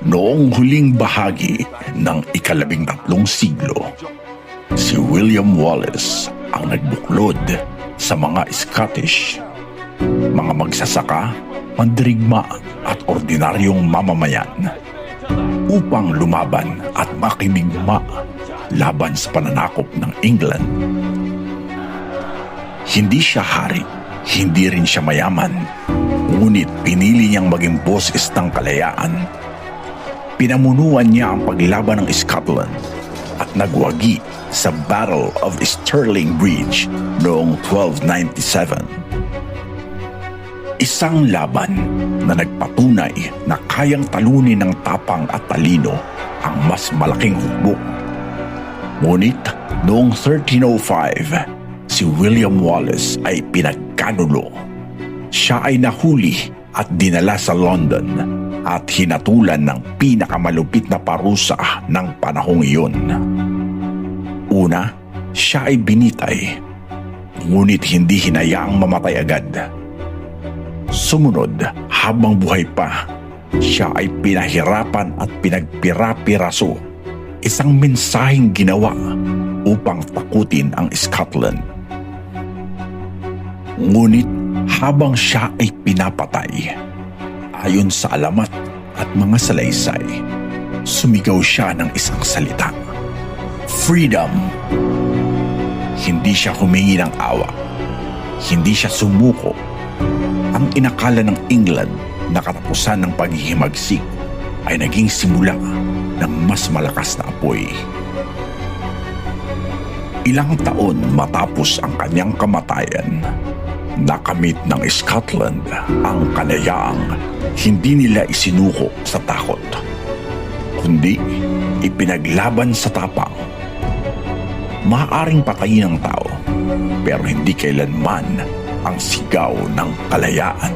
Noong huling bahagi ng ika-13 siglo, si William Wallace ang nagbuklod sa mga Scottish, mga magsasaka, mandirigma at ordinaryong mamamayan upang lumaban at makimigma laban sa pananakop ng England. Hindi siya hari, hindi rin siya mayaman, ngunit pinili niyang maging boses ng kalayaan. Pinamunuan niya ang paglaban ng Scotland at nagwagi sa Battle of Stirling Bridge noong 1297. Isang laban na nagpatunay na kayang talunin ng tapang at talino ang mas malaking hukbo. Ngunit noong 1305, si William Wallace ay pinagkanulo. Siya ay nahuli at dinala sa London at hinatulan ng pinakamalupit na parusa ng panahong iyon. Una, siya ay binitay, ngunit hindi hinayaang mamatay agad. Sumunod, habang buhay pa, siya ay pinahirapan at pinagpira-piraso, isang mensaheng ginawa upang takutin ang Scotland. Ngunit habang siya ay pinapatay, ayon sa alamat at mga salaysay, sumigaw siya ng isang salita: freedom! Hindi siya humingi ng awa. Hindi siya sumuko. Ang inakala ng England na katapusan ng paghihimagsik ay naging simula ng mas malakas na apoy. Ilang taon matapos ang kanyang kamatayan, nakamit ng Scotland ang kalayaang hindi nila isinuko sa takot, kundi ipinaglaban sa tapang. Maaaring patayin ang tao, pero hindi kailanman ang sigaw ng kalayaan.